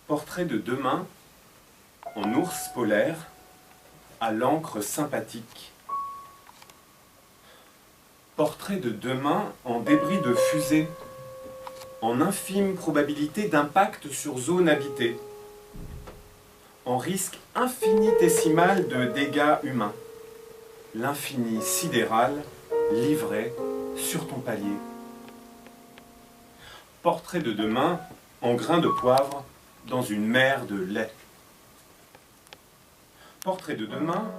Portrait de demain en ours polaire à l'encre sympathique. Portrait de demain en débris de fusée, en infime probabilité d'impact sur zone habitée, en risque infinitésimal de dégâts humains. L'infini sidéral livré sur ton palier. Portrait de demain en grains de poivre dans une mer de lait. Portrait de demain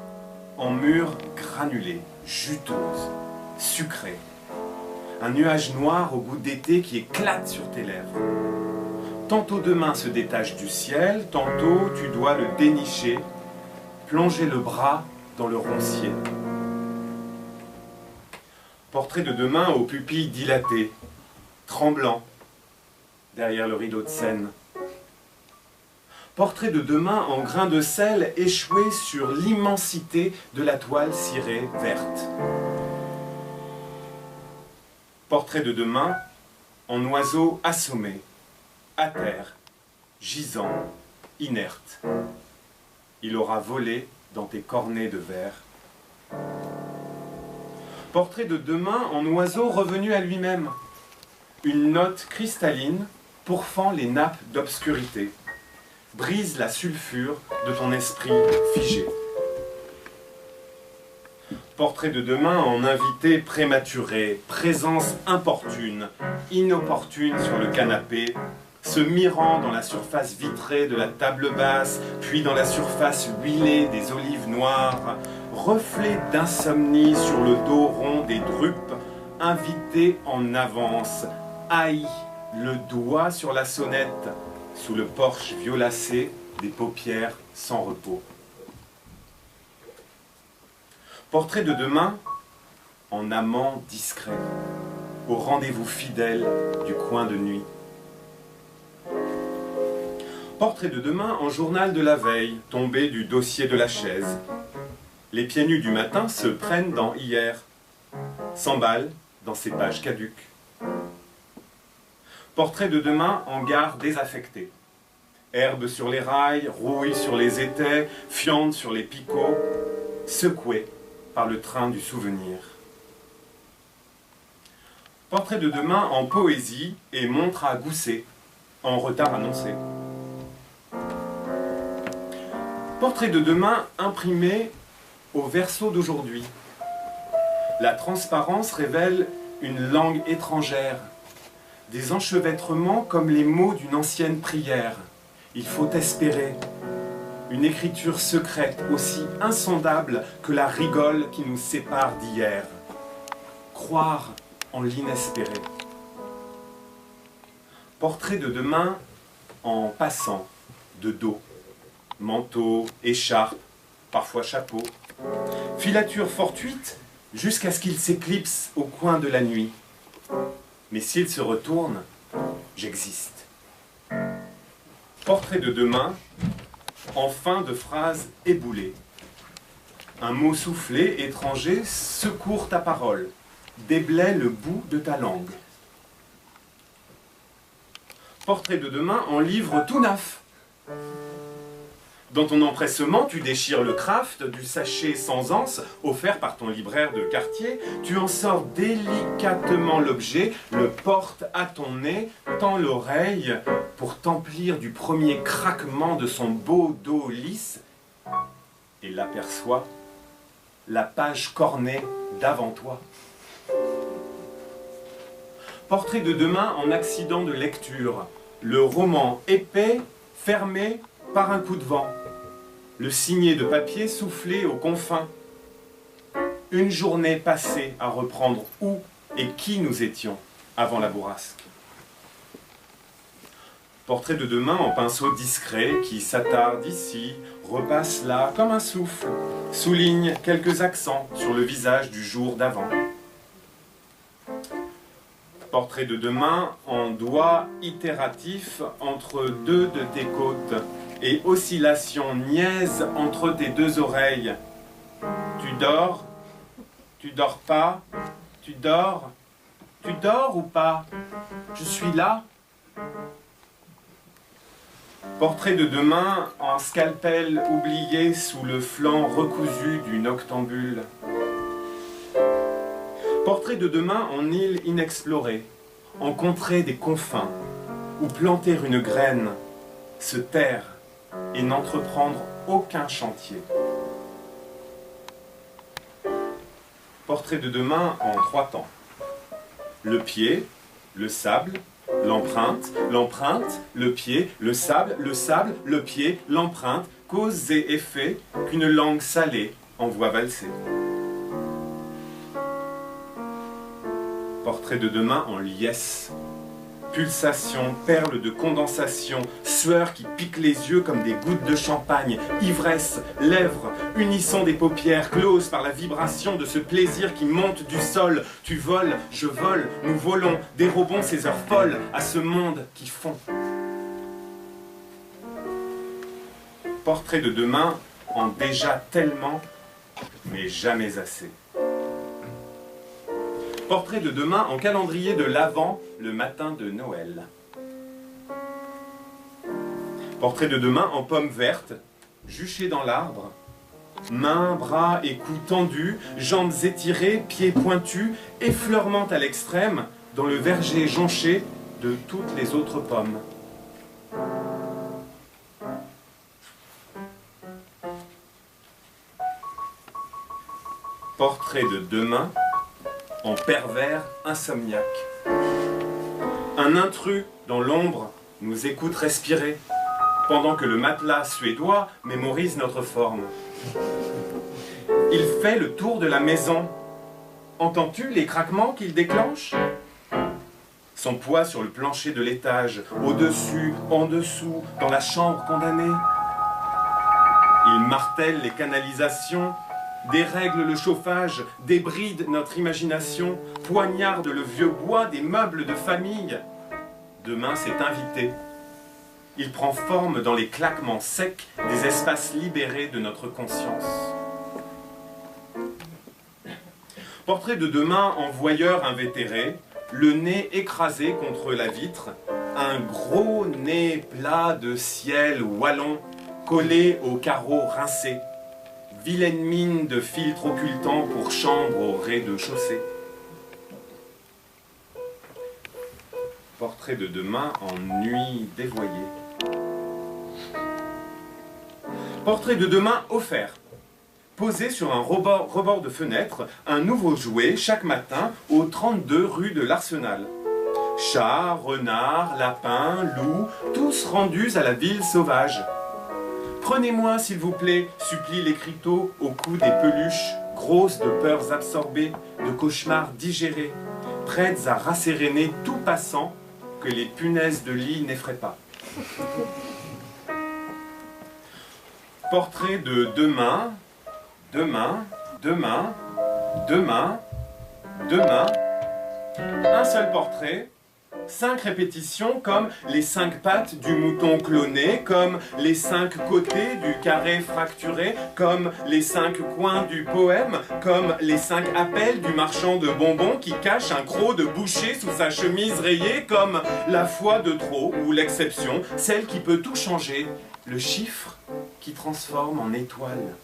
en murs granulés, juteuses, sucrées. Un nuage noir au goût d'été qui éclate sur tes lèvres. Tantôt demain se détache du ciel, tantôt tu dois le dénicher, plonger le bras dans le roncier. Portrait de demain aux pupilles dilatées, tremblant derrière le rideau de Seine. Portrait de demain en grains de sel échoué sur l'immensité de la toile cirée verte. Portrait de demain en oiseau assommé, à terre, gisant, inerte. Il aura volé dans tes cornets de verre. Portrait de demain en oiseau revenu à lui-même. Une note cristalline pourfend les nappes d'obscurité. Brise la sulfure de ton esprit figé. Portrait de demain en invité prématuré, présence importune, inopportune sur le canapé, se mirant dans la surface vitrée de la table basse, puis dans la surface huilée des olives noires, reflet d'insomnie sur le dos rond des drupes, invité en avance, haï, le doigt sur la sonnette, sous le porche violacé des paupières sans repos. Portrait de demain en amant discret, au rendez-vous fidèle du coin de nuit. Portrait de demain en journal de la veille, tombé du dossier de la chaise. Les pieds nus du matin se prennent dans hier, s'emballent dans ces pages caduques. Portrait de demain en gare désaffectée. Herbe sur les rails, rouille sur les étais, fiente sur les picots, secouée par le train du souvenir. Portrait de demain en poésie et montre à gousset, en retard annoncé. Portrait de demain imprimé au verso d'aujourd'hui. La transparence révèle une langue étrangère, des enchevêtrements comme les mots d'une ancienne prière. Il faut espérer. Une écriture secrète aussi insondable que la rigole qui nous sépare d'hier. Croire en l'inespéré. Portrait de demain en passant de dos. Manteau, écharpe, parfois chapeau. Filature fortuite jusqu'à ce qu'il s'éclipse au coin de la nuit. Mais s'il se retourne, j'existe. Portrait de demain en fin de phrase éboulée. Un mot soufflé, étranger, secourt ta parole, déblaie le bout de ta langue. Portrait de demain en livre tout neuf. Dans ton empressement, tu déchires le craft du sachet sans anse offert par ton libraire de quartier. Tu en sors délicatement l'objet, le portes à ton nez, tends l'oreille pour t'emplir du premier craquement de son beau dos lisse et l'aperçois, la page cornée d'avant toi. Portrait de demain en accident de lecture, le roman épais, fermé par un coup de vent. Le signet de papier soufflé aux confins. Une journée passée à reprendre où et qui nous étions avant la bourrasque. Portrait de demain en pinceau discret qui s'attarde ici, repasse là comme un souffle, souligne quelques accents sur le visage du jour d'avant. Portrait de demain en doigt itératif entre deux de tes côtes et oscillation niaise entre tes deux oreilles. Tu dors pas, tu dors ou pas? Je suis là. Portrait de demain en scalpel oublié sous le flanc recousu du noctambule. Portrait de demain en île inexplorée, en contrée des confins, où planter une graine, se taire et n'entreprendre aucun chantier. Portrait de demain en 3 temps. Le pied, le sable, l'empreinte, l'empreinte, le pied, le sable, le pied, l'empreinte, cause et effet qu'une langue salée envoie valser. Portrait de demain en liesse. Pulsation, perles de condensation, sueur qui pique les yeux comme des gouttes de champagne, ivresse, lèvres, unisson des paupières, closes par la vibration de ce plaisir qui monte du sol. Tu voles, je vole, nous volons, dérobons ces heures folles à ce monde qui fond. Portrait de demain en déjà tellement, mais jamais assez. Portrait de demain en calendrier de l'Avent, le matin de Noël. Portrait de demain en pomme verte, juchée dans l'arbre. Mains, bras et cou tendus, jambes étirées, pieds pointus, effleurement à l'extrême, dans le verger jonché de toutes les autres pommes. Portrait de demain en pervers insomniaque. Un intrus dans l'ombre nous écoute respirer, pendant que le matelas suédois mémorise notre forme. Il fait le tour de la maison. Entends-tu les craquements qu'il déclenche? Son poids sur le plancher de l'étage, au-dessus, en dessous, dans la chambre condamnée. Il martèle les canalisations, dérègle le chauffage, débride notre imagination, poignarde le vieux bois des meubles de famille. Demain, c'est invité. Il prend forme dans les claquements secs des espaces libérés de notre conscience. Portrait de demain en voyeur invétéré, le nez écrasé contre la vitre, un gros nez plat de ciel wallon collé aux carreaux rincés. Vilaine mine de filtre occultant pour chambre au rez-de-chaussée. Portrait de demain en nuit dévoyée. Portrait de demain offert. Posé sur un rebord de fenêtre, un nouveau jouet chaque matin au 32 rue de l'Arsenal. Chats, renards, lapins, loups, tous rendus à la ville sauvage. Prenez-moi, s'il vous plaît, supplient les criteaux au cou des peluches, grosses de peurs absorbées, de cauchemars digérés, prêtes à rasséréner tout passant que les punaises de lit n'effraient pas. Portrait de demain, demain, demain, demain, demain. Un seul portrait. 5 répétitions comme les 5 pattes du mouton cloné, comme les 5 côtés du carré fracturé, comme les 5 coins du poème, comme les 5 appels du marchand de bonbons qui cache un croc de boucher sous sa chemise rayée, comme la fois de trop ou l'exception, celle qui peut tout changer, le chiffre qui transforme en étoile.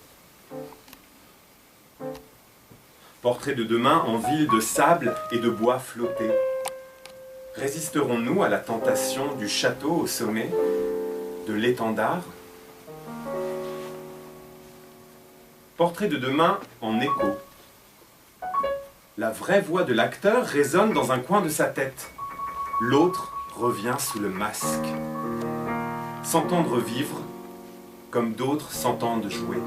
Portrait de demain en ville de sable et de bois flottés. Résisterons-nous à la tentation du château au sommet, de l'étendard? Portrait de demain en écho. La vraie voix de l'acteur résonne dans un coin de sa tête. L'autre revient sous le masque. S'entendre vivre comme d'autres s'entendent jouer.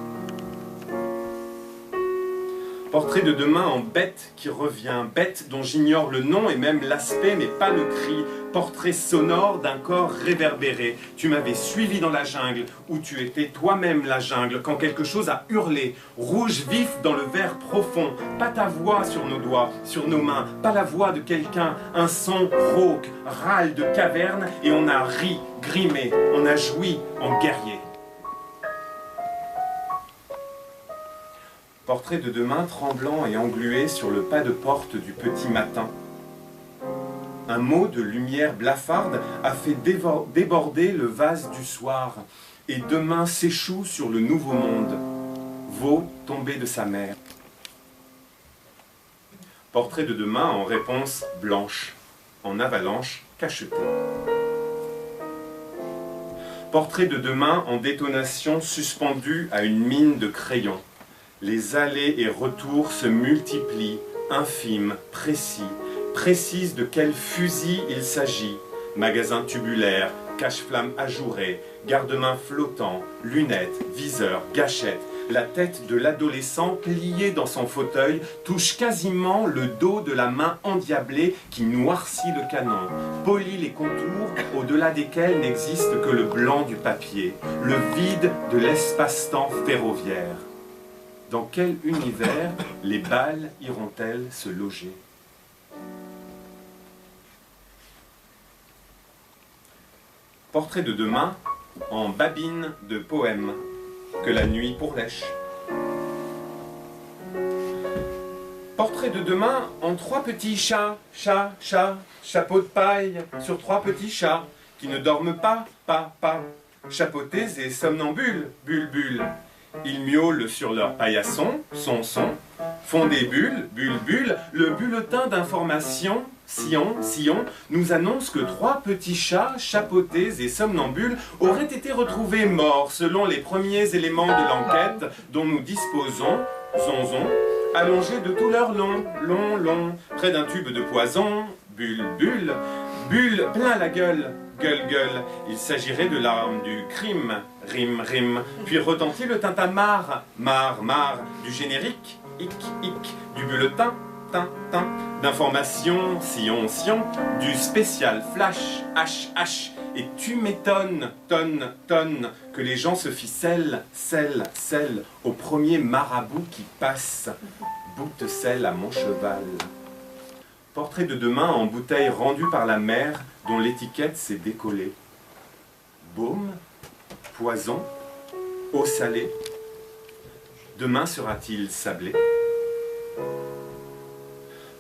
Portrait de demain en bête qui revient, bête dont j'ignore le nom et même l'aspect mais pas le cri. Portrait sonore d'un corps réverbéré. Tu m'avais suivi dans la jungle, où tu étais toi-même la jungle, quand quelque chose a hurlé, rouge vif dans le verre profond. Pas ta voix sur nos doigts, sur nos mains, pas la voix de quelqu'un, un son rauque, râle de caverne, et on a ri, grimé, on a joui en guerrier. Portrait de demain tremblant et englué sur le pas de porte du petit matin. Un mot de lumière blafarde a fait déborder le vase du soir, et demain s'échoue sur le nouveau monde, veau tombé de sa mère. Portrait de demain en réponse blanche, en avalanche cachetée. Portrait de demain en détonation suspendue à une mine de crayons. Les allers et retours se multiplient, infimes, précises de quel fusil il s'agit. Magasin tubulaire, cache-flamme ajouré, garde-main flottant, lunettes, viseur, gâchette. La tête de l'adolescent, pliée dans son fauteuil, touche quasiment le dos de la main endiablée qui noircit le canon, polit les contours au-delà desquels n'existe que le blanc du papier, le vide de l'espace-temps ferroviaire. Dans quel univers les balles iront-elles se loger? Portrait de demain en babine de poèmes que la nuit pourlèche. Portrait de demain en 3 petits chats, chapeau de paille sur 3 petits chats qui ne dorment pas, chapeautés et somnambules, bulles. Ils miaulent sur leur paillasson, son, font des bulles, le bulletin d'information, sillon, nous annonce que 3 petits chats, chapeautés et somnambules, auraient été retrouvés morts selon les premiers éléments de l'enquête dont nous disposons, allongés de tout leur long, près d'un tube de poison, bulle, plein la gueule. Il s'agirait de l'arme du crime, rime, puis retentit le tintamarre, marre, du générique, hic, du bulletin, tin, d'information, sillon, du spécial flash, h, et tu m'étonnes, tonne, que les gens se ficellent, sel, au premier marabout qui passe, bout de sel à mon cheval. Portrait de demain en bouteille rendue par la mer dont l'étiquette s'est décollée. Baume, poison, eau salée. Demain sera-t-il sablé?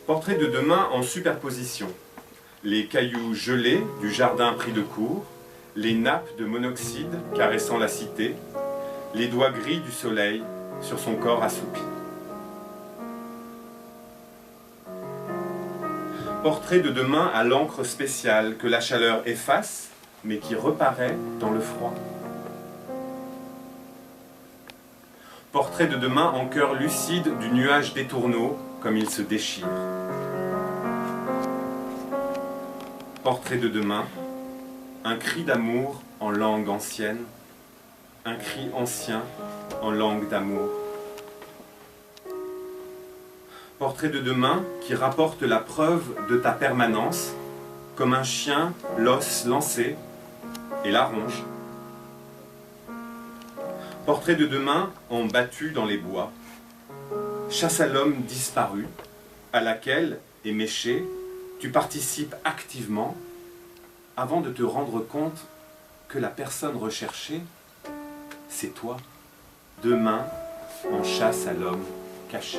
Portrait de demain en superposition. Les cailloux gelés du jardin pris de court, les nappes de monoxyde caressant la cité, les doigts gris du soleil sur son corps assoupi. Portrait de demain à l'encre spéciale que la chaleur efface, mais qui reparaît dans le froid. Portrait de demain en cœur lucide du nuage des tourneaux, comme il se déchire. Portrait de demain, un cri d'amour en langue ancienne, un cri ancien en langue d'amour. Portrait de demain qui rapporte la preuve de ta permanence, comme un chien l'os lancé et la ronge. Portrait de demain en battu dans les bois, chasse à l'homme disparu, à laquelle, éméché, tu participes activement avant de te rendre compte que la personne recherchée, c'est toi. Demain, en chasse à l'homme caché.